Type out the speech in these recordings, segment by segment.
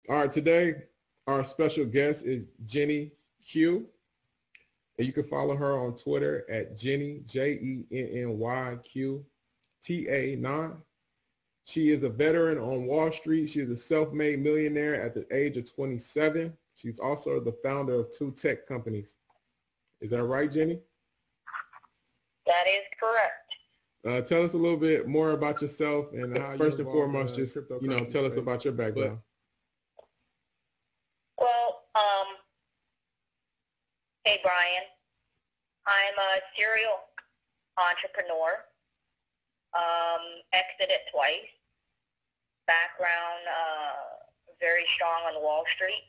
All right, today our special guest is Jenny Q. And you can follow her on Twitter at Jenny, JennyQTA9. She is a veteran on Wall Street. She is a self-made millionaire at the age of 27. She's also the founder of two tech companies. Is that right, Jenny? That is correct. Tell us a little bit more about yourself and how you first and foremost, just, tell us about your background. Well, hey, Brian. I'm a serial entrepreneur, exited twice, background very strong on Wall Street,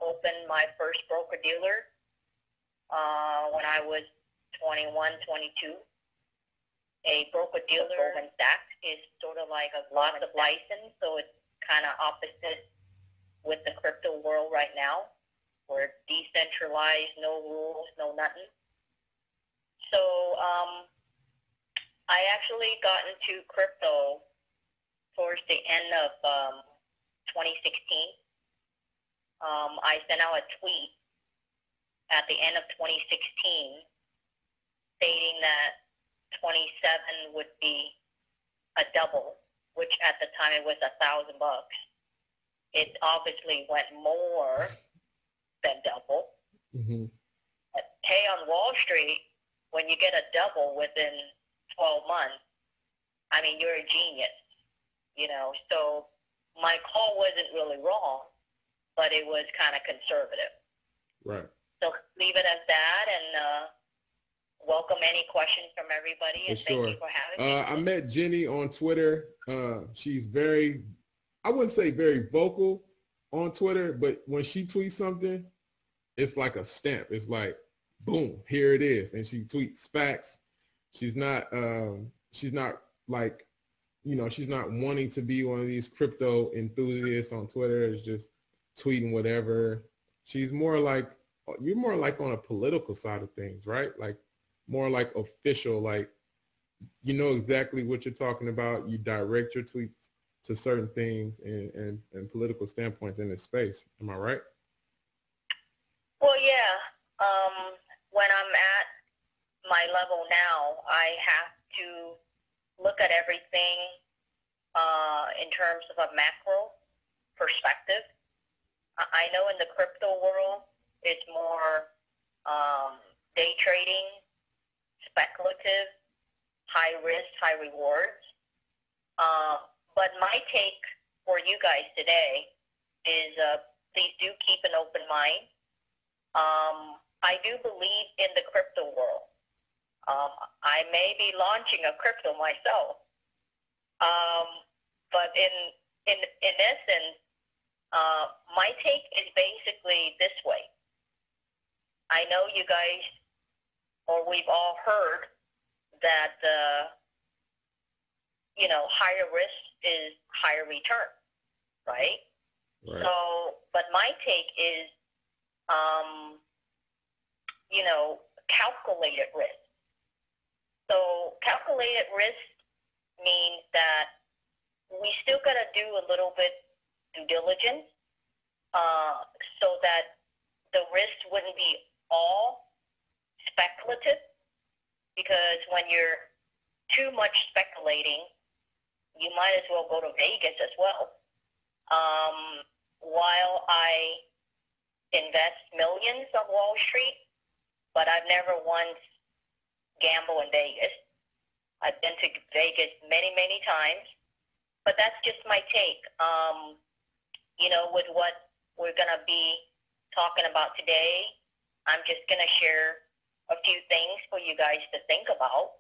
opened my first broker-dealer when I was 21, 22. A broker-dealer, Goldman Sachs, is sort of like a lots of license, so it's kind of opposite with the crypto world right now. We're decentralized, no rules, no nothing. So I actually got into crypto towards the end of 2016. I sent out a tweet at the end of 2016 stating that 27 would be a double, which at the time it was $1,000. It obviously went more than double. Mm-hmm. But hey, on Wall Street, when you get a double within 12 months, I mean, you're a genius, So my call wasn't really wrong, but it was kind of conservative. Right. So leave it at that, and welcome any questions from everybody, and thank you for having me. I met Jenny on Twitter. She's very, I wouldn't say very vocal on Twitter, but when she tweets something, it's like a stamp. It's like, boom, here it is. And she tweets facts. She's not like, she's not wanting to be one of these crypto enthusiasts on Twitter. It's just tweeting whatever. She's more like, you're more like on a political side of things, right? Like more like official, like, you know exactly what you're talking about. You direct your tweets to certain things and political standpoints in this space. Am I right? Well, yeah. When I'm at my level now, I have to look at everything in terms of a macro perspective. I know in the crypto world, it's more day trading, speculative, high risk, high rewards. But my take for you guys today is please do keep an open mind. I do believe in the crypto world. I may be launching a crypto myself. But in essence, my take is basically this way. I know you guys, or we've all heard that, higher risk is higher return, right? Right. So, but my take is, calculated risk. So calculated risk means that we still got to do a little bit due diligence so that the risk wouldn't be all speculative, because when you're too much speculating, you might as well go to Vegas as well. While I invest millions on Wall Street, but I've never once gambled in Vegas. I've been to Vegas many, many times, but that's just my take. With what we're going to be talking about today, I'm just going to share a few things for you guys to think about,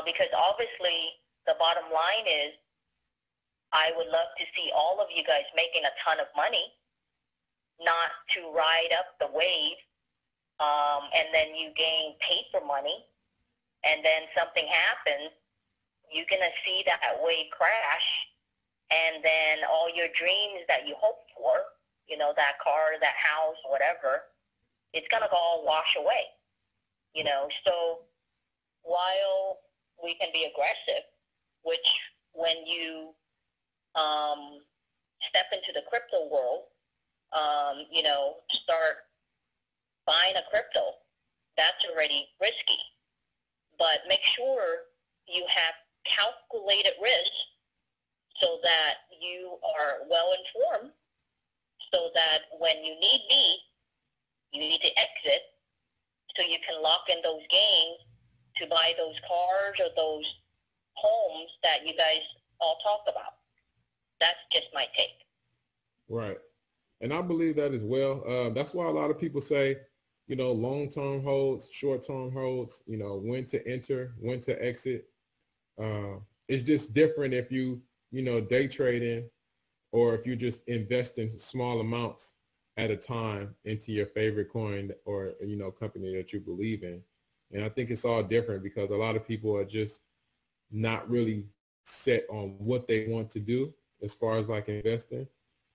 because obviously the bottom line is I would love to see all of you guys making a ton of money, not to ride up the wave, and then you gain paper money, and then something happens, you're going to see that wave crash, and then all your dreams that you hoped for, that car, that house, whatever, it's going to all wash away. So while we can be aggressive, which when you step into the crypto world, start buying a crypto, that's already risky. But make sure you have calculated risk so that you are well informed, so that when you need be, you need to exit so you can lock in those gains to buy those cars or those homes that you guys all talk about. That's just my take. Right. And I believe that as well. That's why a lot of people say, long-term holds, short-term holds, when to enter, when to exit. It's just different if you, day trading, or if you just invest in small amounts at a time into your favorite coin or, company that you believe in. And I think it's all different because a lot of people are just not really set on what they want to do as far as like investing.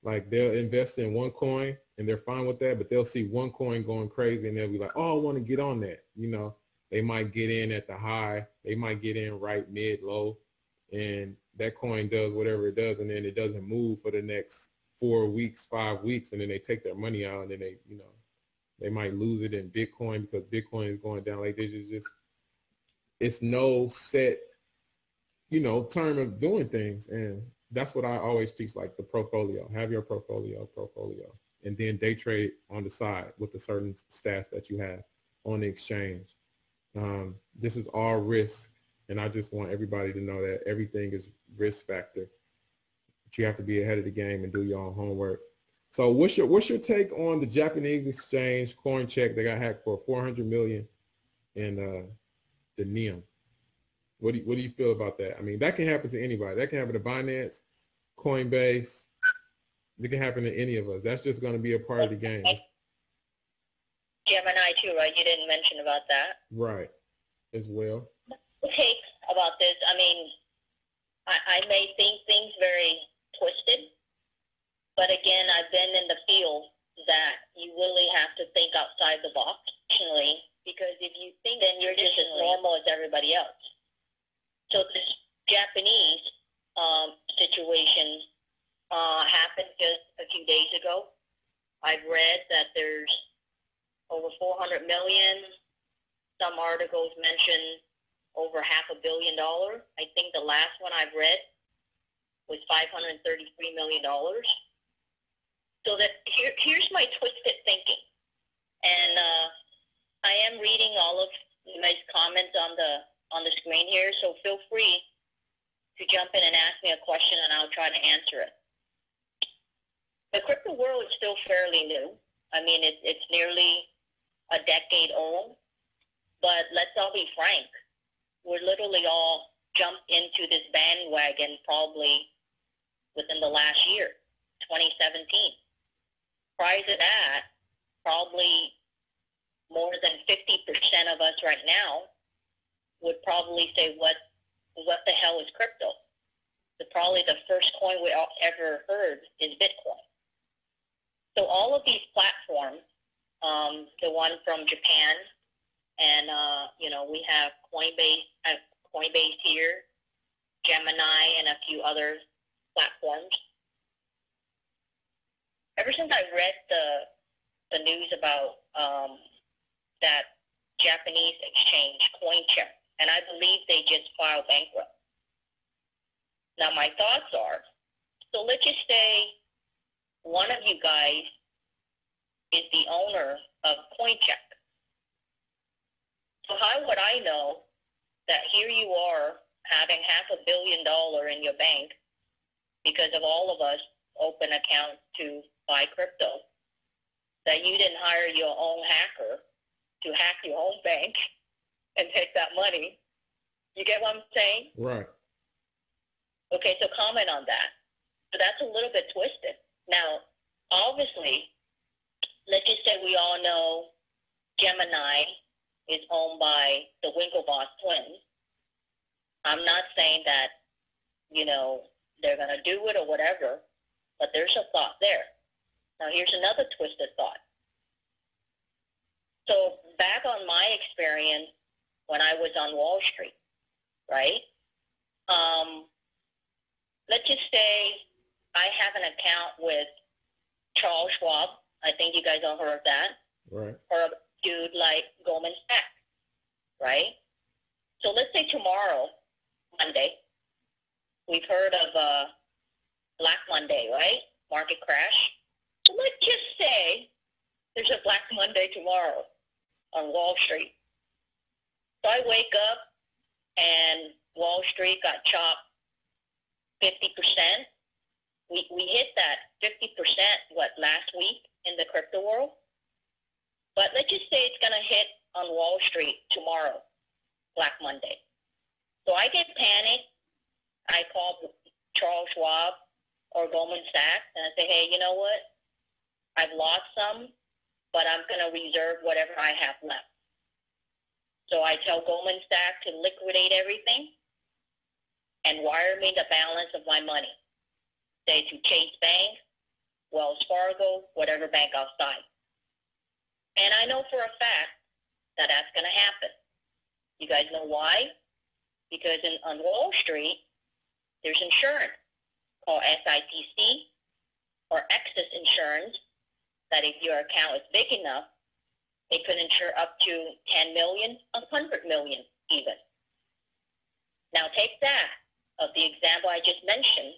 Like they'll invest in one coin and they're fine with that, but they'll see one coin going crazy and they'll be like, oh, I want to get on that. They might get in at the high, they might get in right mid, low, and that coin does whatever it does, and then it doesn't move for the next 4 weeks, 5 weeks, and then they take their money out, and then they might lose it in Bitcoin because Bitcoin is going down. Like there's just it's no set, term of doing things, and that's what I always teach, like the portfolio. Have your portfolio, and then day trade on the side with the certain stats that you have on the exchange. This is all risk, and I just want everybody to know that everything is risk factor. But you have to be ahead of the game and do your own homework. So what's your take on the Japanese exchange CoinCheck that got hacked for $400 million in the NIM? What do you feel about that? I mean, that can happen to anybody. That can happen to Binance, Coinbase. It can happen to any of us. That's just going to be a part of the game. Gemini too, right? You didn't mention about that. Right, as well. Take about this. I mean, I may think things very twisted, but again, I've been in the field that you really have to think outside the box, because if you think, then you're just as normal as everybody else. So this Japanese situation happened just a few days ago. I've read that there's over 400 million. Some articles mention over $500 million. I think the last one I've read was $533 million. So that here's my twisted thinking. And I am reading all of you guys' comments on the screen here, so feel free to jump in and ask me a question and I'll try to answer it. The crypto world is still fairly new. I mean, it's nearly a decade old, but let's all be frank. We're literally all jumped into this bandwagon probably within the last year, 2017. Prior to that, probably more than 50% of us right now would probably say, what the hell is crypto? Probably the first coin we all ever heard is Bitcoin. So all of these platforms, the one from Japan, and we have Coinbase here, Gemini, and a few other platforms. Ever since I read the news about that Japanese exchange, CoinCheck, and I believe they just filed bankrupt. Now my thoughts are, so let's just say one of you guys is the owner of CoinCheck. So how would I know that here you are having $500 million in your bank because of all of us open accounts to buy crypto, that you didn't hire your own hacker to hack your own bank and take that money? You get what I'm saying? Right. Okay, so comment on that. So that's a little bit twisted. Now, obviously, let's just say we all know Gemini is owned by the Winklevoss twins. I'm not saying that, they're going to do it or whatever, but there's a thought there. Now, here's another twisted thought. So back on my experience when I was on Wall Street, right? Let's just say I have an account with Charles Schwab. I think you guys all heard of that. Right. Or a dude like Goldman Sachs, right? So let's say tomorrow, Monday, we've heard of Black Monday, right? Market crash. So let's just say there's a Black Monday tomorrow on Wall Street. So I wake up and Wall Street got chopped 50%. We hit that 50%, last week in the crypto world? But let's just say it's going to hit on Wall Street tomorrow, Black Monday. So I get panicked. I call Charles Schwab or Goldman Sachs and I say, hey, you know what? I've lost some, but I'm going to reserve whatever I have left. So I tell Goldman Sachs to liquidate everything and wire me the balance of my money. Say to Chase Bank, Wells Fargo, whatever bank outside. And I know for a fact that that's going to happen. You guys know why? Because on Wall Street, there's insurance called SIPC or excess insurance that if your account is big enough, it could insure up to 10 million, 100 million even. Now take that of the example I just mentioned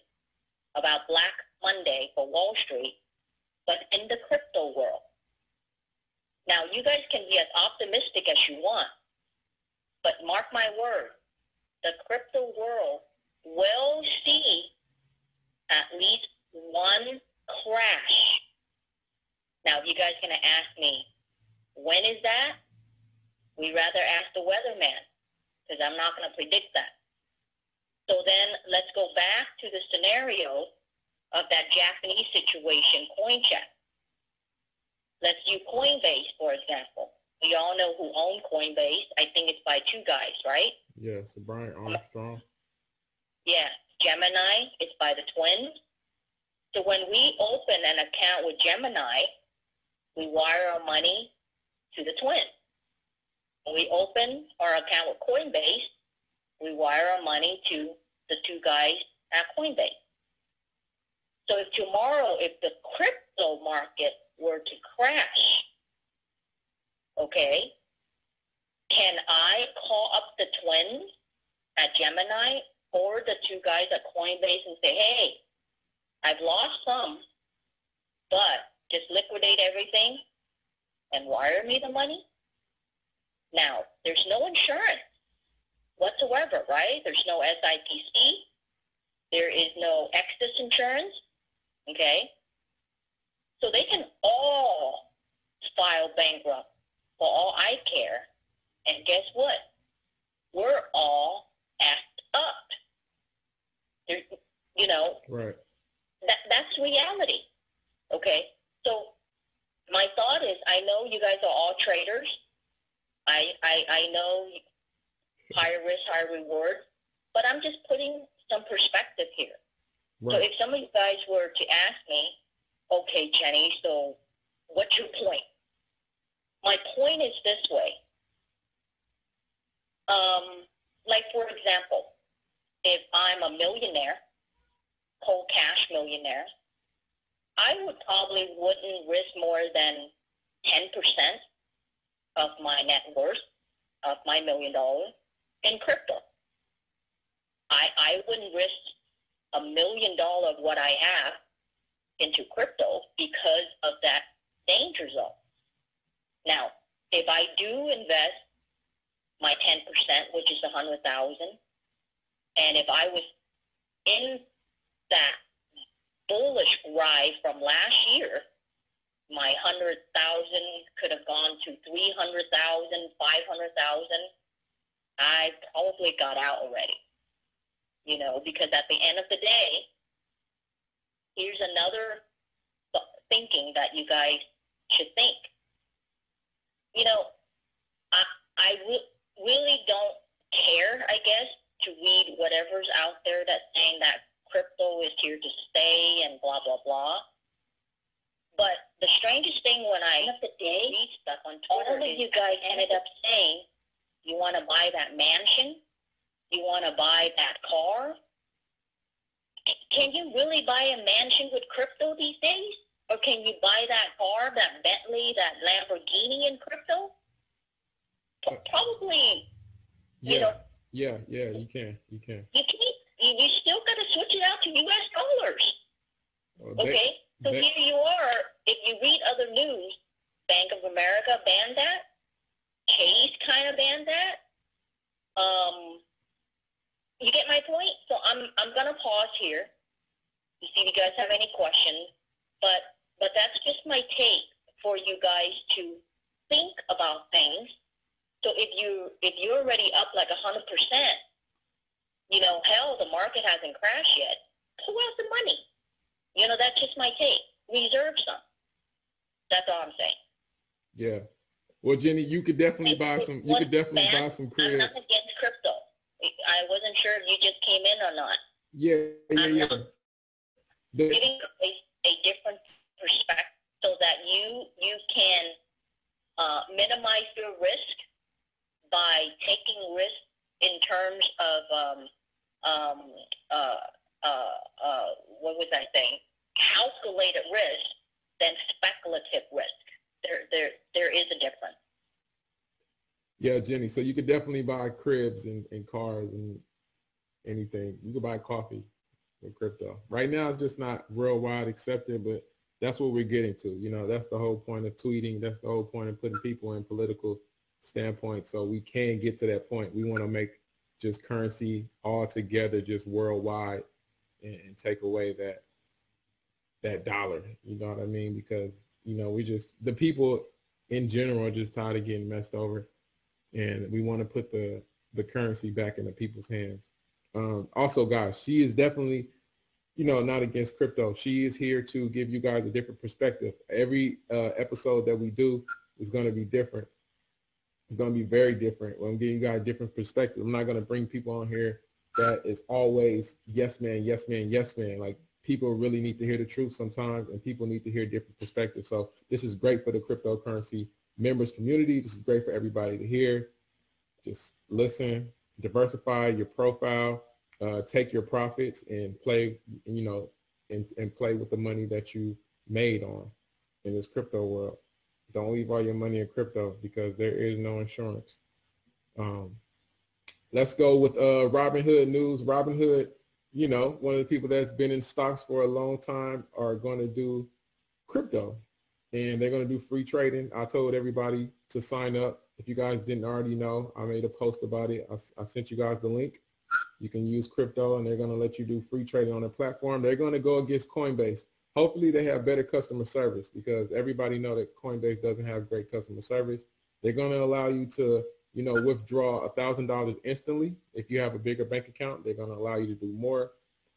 about Black Monday for Wall Street, but in the crypto world. Now you guys can be as optimistic as you want, but mark my word, the crypto world will see at least one crash. Now, if you guys are going to ask me, when is that? We'd rather ask the weatherman, because I'm not going to predict that. So then let's go back to the scenario of that Japanese situation, CoinCheck. Let's use Coinbase, for example. We all know who owned Coinbase. I think it's by two guys, right? Yes, Brian Armstrong. Yeah, Gemini, it's by the twins. So when we open an account with Gemini, we wire our money to the twins. When we open our account with Coinbase, we wire our money to the two guys at Coinbase. So if tomorrow, if the crypto market were to crash, okay, can I call up the twins at Gemini or the two guys at Coinbase and say, hey, I've lost some, but just liquidate everything and wire me the money? Now, there's no insurance whatsoever, right? There's no SIPC. There is no excess insurance, okay? So they can all file bankrupt for all I care. And guess what? We're all act up. There, you know, right. That's reality, okay? So my thought is, I know you guys are all traders. I know higher risk, higher reward, but I'm just putting some perspective here. Right. So if some of you guys were to ask me, okay, Jenny, so what's your point? My point is this way. Like, for example, if I'm a millionaire, cold cash millionaire, I would probably wouldn't risk more than 10% of my net worth, of my $1 million in crypto. I wouldn't risk $1 million of what I have into crypto because of that danger zone. Now, if I do invest my 10%, which is 100,000, and if I was in that bullish ride from last year, my 100,000 could have gone to 300,000, 500,000. I probably got out already, you know, because at the end of the day, here's another thinking that you guys should think. You know, I really don't care, I guess, to read whatever's out there that's saying that crypto is here to stay and blah, blah, blah. But the strangest thing when I, end of the day, read stuff on Twitter, all of you guys ended up saying, you want to buy that mansion? You want to buy that car? can you really buy a mansion with crypto these days? Or can you buy that car, that Bentley, that Lamborghini in crypto? Probably, Yeah, you know, yeah, you can. you can't. You still got to switch it out to U.S. dollars. Okay? So here you are, if you read other news, Bank of America banned that. Chase kind of banned that. You get my point? So I'm gonna pause here to see if you guys have any questions. But that's just my take for you guys to think about things. So if you're already up like 100%, you know, hell, the market hasn't crashed yet. Pull out the money. You know, that's just my take. Reserve some. That's all I'm saying. Yeah. Well, Jenny, you could definitely buy some. You could definitely buy some cribs. I'm not against crypto. I wasn't sure if you just came in or not. Yeah. Giving a different perspective so that you can minimize your risk by taking risk in terms of what was I saying? Calculated risk than speculative risk. There is a difference. Yeah, Jenny. So you could definitely buy cribs and cars and anything. You could buy coffee with crypto. Right now, it's just not worldwide accepted, but that's what we're getting to. You know, that's the whole point of tweeting. That's the whole point of putting people in political standpoint. So we can get to that point. We want to make just currency all together, just worldwide, and take away that dollar. You know what I mean? Because, you know, the people in general are just tired of getting messed over. And we want to put the currency back into people's hands. Also, guys, she is definitely, you know, not against crypto. She is here to give you guys a different perspective. Every episode that we do is going to be different. It's going to be very different. I'm giving you guys a different perspective. I'm not going to bring people on here that is always yes, man, yes, man, yes, man. Like, people really need to hear the truth sometimes, and people need to hear different perspectives. So this is great for the cryptocurrency members community. This is great for everybody to hear. Just listen, diversify your profile, take your profits and play, you know, and play with the money that you made on in this crypto world. Don't leave all your money in crypto because there is no insurance. Let's go with Robinhood news. Robinhood, you know, one of the people that's been in stocks for a long time are going to do crypto, and they're going to do free trading. I told everybody to sign up. If you guys didn't already know, I made a post about it. I sent you guys the link. You can use crypto, and they're going to let you do free trading on their platform. They're going to go against Coinbase. Hopefully they have better customer service, because everybody know that Coinbase doesn't have great customer service. They're going to allow you to, you know, withdraw $1,000 instantly. If you have a bigger bank account, they're going to allow you to do more.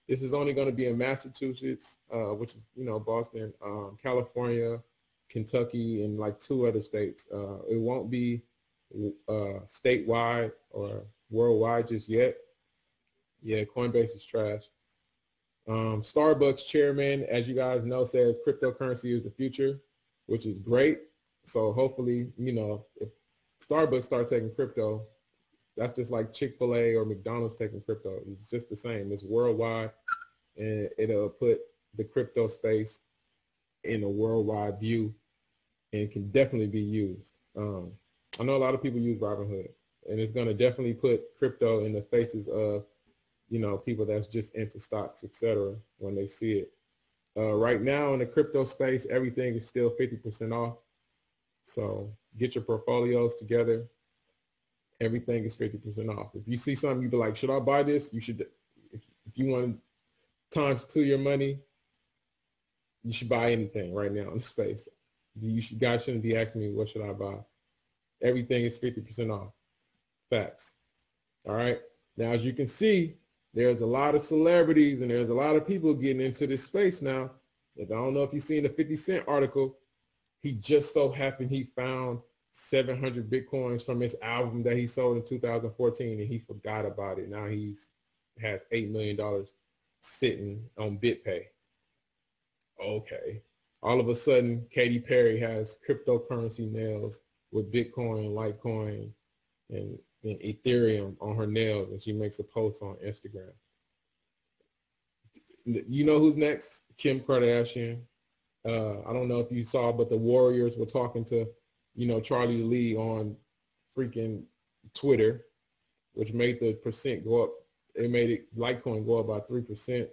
This is only going to be in Massachusetts, which is, you know, Boston, California, Kentucky, and like 2 other states. It won't be statewide or worldwide just yet. Yeah, Coinbase is trash. Starbucks chairman, as you guys know, says cryptocurrency is the future, which is great. So hopefully, you know, if Starbucks start taking crypto, that's just like Chick-fil-A or McDonald's taking crypto. It's just the same. It's worldwide, and it'll put the crypto space in a worldwide view and can definitely be used. I know a lot of people use Robinhood, and it's going to definitely put crypto in the faces of, you know, people that's just into stocks, etc. when they see it. Right now in the crypto space, everything is still 50% off. So get your portfolios together. Everything is 50% off. If you see something, you be like, should I buy this? You should. If you want times 2 your money, you should buy anything right now in the space. Guys shouldn't be asking me, what should I buy? Everything is 50% off. Facts. All right. Now, as you can see, there's a lot of celebrities and there's a lot of people getting into this space now. I don't know if you've seen the 50 Cent article. He just so happened he found 700 Bitcoins from his album that he sold in 2014, and he forgot about it. Now has $8 million sitting on BitPay. Okay. All of a sudden, Katy Perry has cryptocurrency nails with Bitcoin, Litecoin, and Ethereum on her nails, and she makes a post on Instagram. You know who's next? Kim Kardashian. I don't know if you saw, but the Warriors were talking to, Charlie Lee on freaking Twitter, which made the percent go up. It made it Litecoin go up by 3%.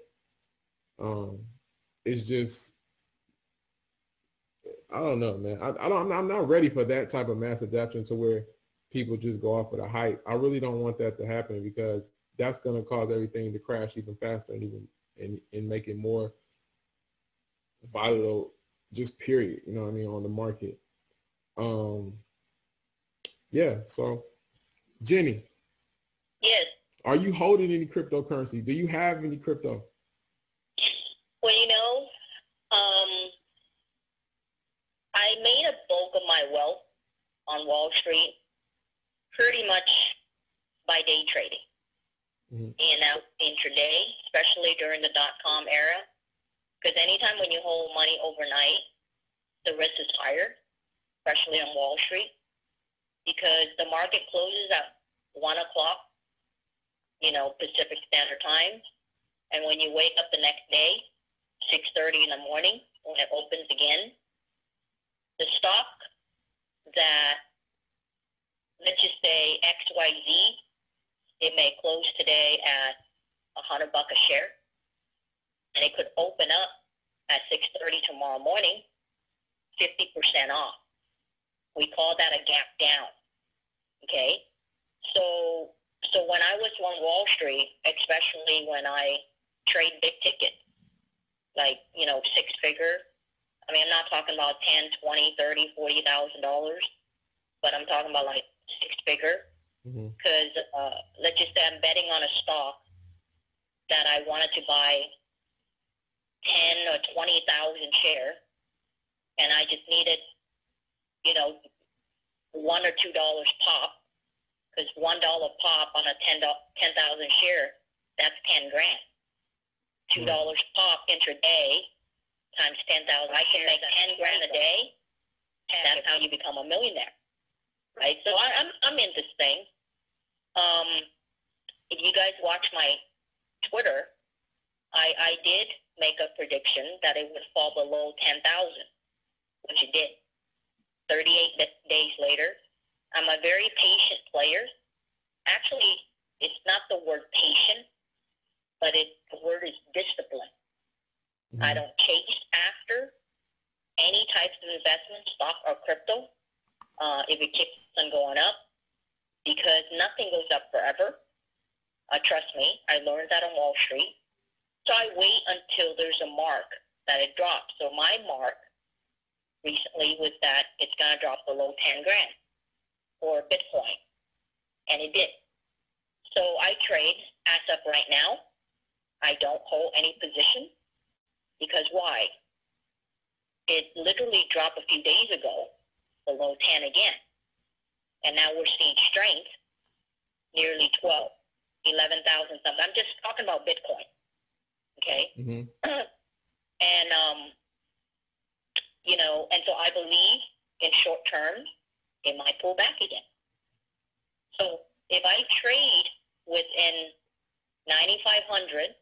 It's just, I don't know, man. I'm not ready for that type of mass adoption to where people just go off of the hype. I really don't want that to happen because that's going to cause everything to crash even faster and even and make it more volatile, just period. You know what I mean, on the market. Yeah. So, Jenny. Yes. Are you holding any cryptocurrency? Do you have any crypto? Well, I made a bulk of my wealth on Wall Street pretty much by day trading. Mm-hmm. In out intraday, especially during the dot-com era. Because anytime when you hold money overnight, the risk is higher, especially on Wall Street, because the market closes at 1 o'clock, Pacific Standard Time. And when you wake up the next day, 6:30 in the morning, when it opens again, the stock that, let's just say XYZ, it may close today at $100 a share, and it could open up at 6:30 tomorrow morning, 50% off. We call that a gap down. Okay, so when I was on Wall Street, especially when I trade big ticket, like six figure. I mean, I'm not talking about 10, 20, 30, $40,000, but I'm talking about like six figure. Because let's just say I'm betting on a stock that I wanted to buy 10 or 20,000 share, and I just needed, $1 or $2 pop, because $1 pop on a 10,000 share, that's 10 grand. $2 pop intraday times 10,000. I can make 10 grand a day. That's how you become a millionaire, right? So I'm in this thing. If you guys watch my Twitter, I did make a prediction that it would fall below 10,000, which it did. 38 days later, I'm a very patient player. Actually, it's not the word patient, but the word is discipline. Mm-hmm. I don't chase after any types of investment, stock or crypto, if it keeps on going up, because nothing goes up forever. Trust me, I learned that on Wall Street. So I wait until there's a mark that it drops. So my mark recently was that it's going to drop below 10 grand for Bitcoin. And it did. So I trade as of right now. I don't hold any position, because why? It literally dropped a few days ago below 10 again. And now we're seeing strength, nearly 12, 11,000 something. I'm just talking about Bitcoin. Okay? Mm-hmm. And so I believe in short term, it might pull back again. So if I trade within 9,500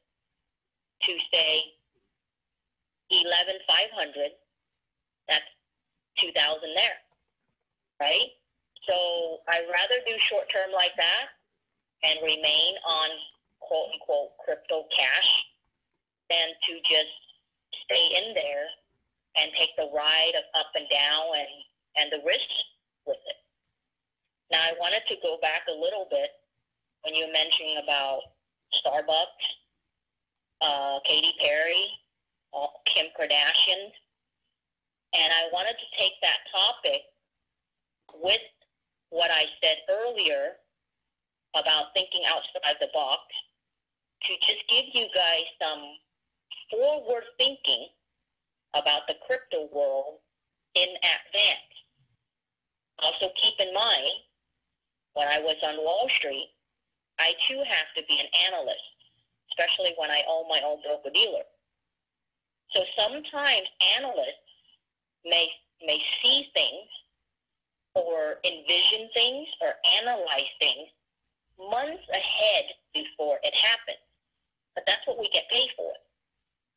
to say 11,500, that's 2,000 there, right? So I'd rather do short term like that and remain on quote unquote crypto cash than to just stay in there and take the ride of up and down and the risk with it. Now I wanted to go back a little bit when you were mentioning about Starbucks, Katy Perry, Kim Kardashian, and I wanted to take that topic with what I said earlier about thinking outside the box to just give you guys some forward thinking about the crypto world in advance. Also keep in mind, when I was on Wall Street, I too have to be an analyst, especially when I own my own broker-dealer. So sometimes analysts may see things or envision things or analyze things months ahead before it happens. But that's what we get paid for.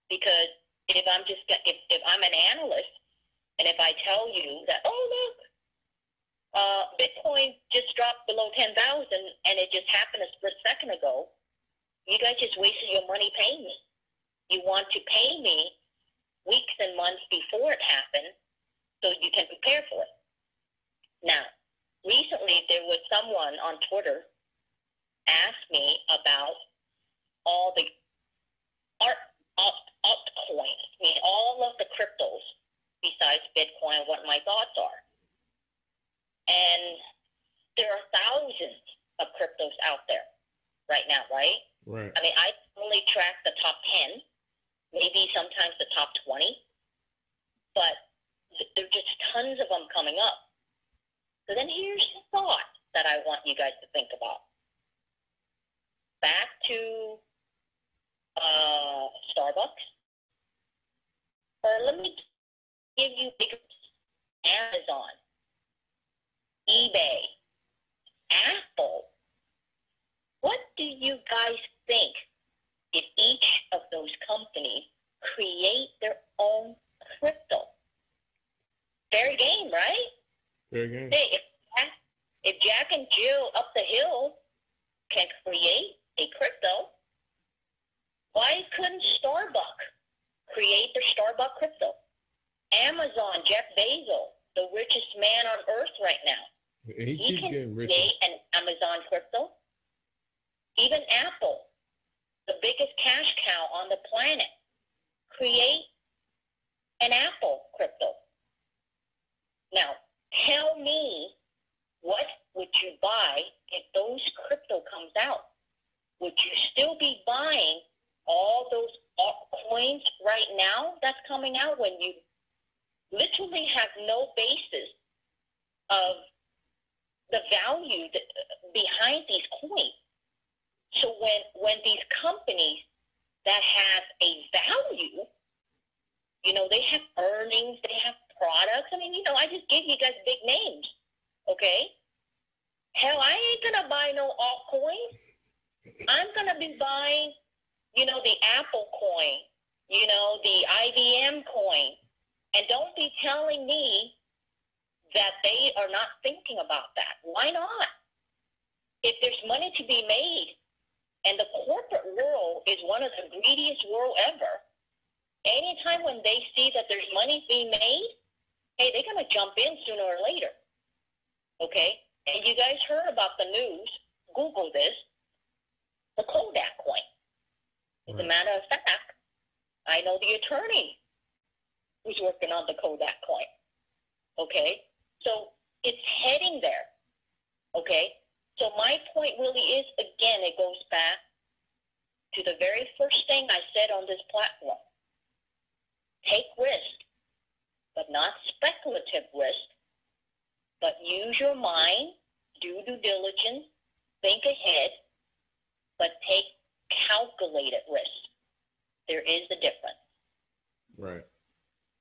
Because if I'm an analyst, and if I tell you that, oh, look, Bitcoin just dropped below 10,000 and it just happened a split second ago, you guys just wasted your money paying me. You want to pay me weeks and months before it happened so you can prepare for it. Now, recently there was someone on Twitter asked me about all the altcoins, I mean all of the cryptos besides Bitcoin, what my thoughts are. And there are thousands of cryptos out there right now, right? Right. I mean, I only track the top 10, maybe sometimes the top 20, but there are just tons of them coming up. So then here's the thought that I want you guys to think about. Back to Starbucks, or let me give you bigger, Amazon, eBay, Apple. What do you guys think if each of those companies create their own crypto? Fair game, right? Fair game. Hey, if Jack and Jill up the hill can create a crypto, why couldn't Starbucks create their Starbucks crypto? Amazon, Jeff Bezos, the richest man on earth right now. And he keeps getting richer. Create an Amazon crypto. Even Apple, the biggest cash cow on the planet, create an Apple crypto. Now, tell me, what would you buy if those crypto comes out? Would you still be buying all those altcoins right now that's coming out when you literally have no basis of the value behind these coins? So when these companies that have a value, you know, they have earnings, they have products. I mean, you know, I just gave you guys big names, okay? Hell, I ain't going to buy no altcoin. I'm going to be buying, you know, the Apple coin, you know, the IBM coin. And don't be telling me that they are not thinking about that. Why not? If there's money to be made, and the corporate world is one of the greediest world ever, anytime when they see that there's money being made, hey, they're going to jump in sooner or later, okay? And you guys heard about the news, Google this, the Kodak coin. As a matter of fact, I know the attorney who's working on the Kodak coin, okay? So it's heading there, okay? So my point really is, again, it goes back to the very first thing I said on this platform. Take risk, but not speculative risk, but use your mind, do due diligence, think ahead, but take calculated risk. There is a difference. Right.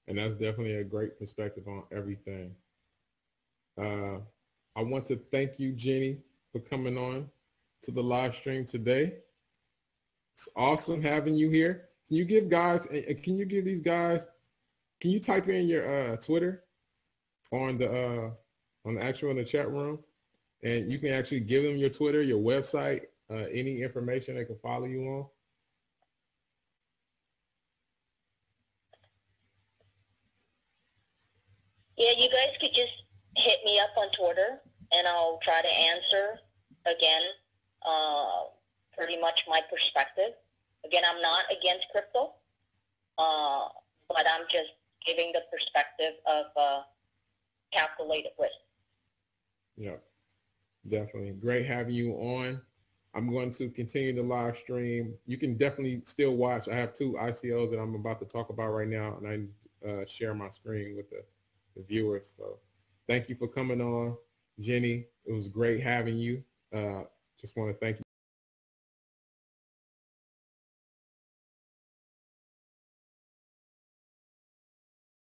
And that's definitely a great perspective on everything. I want to thank you, Jenny, for coming on to the live stream today. It's awesome having you here. Can you give these guys, can you type in your Twitter on the actual in the chat room, and you can actually give them your Twitter, your website, any information they can follow you on? Yeah, you guys could just hit me up on Twitter, and I'll try to answer, again, pretty much my perspective. Again, I'm not against crypto, but I'm just giving the perspective of calculated risk. Yeah, definitely. Great having you on. I'm going to continue the live stream. You can definitely still watch. I have 2 ICOs that I'm about to talk about right now, and I share my screen with the viewers. So thank you for coming on, Jenny. It was great having you. Just want to thank you.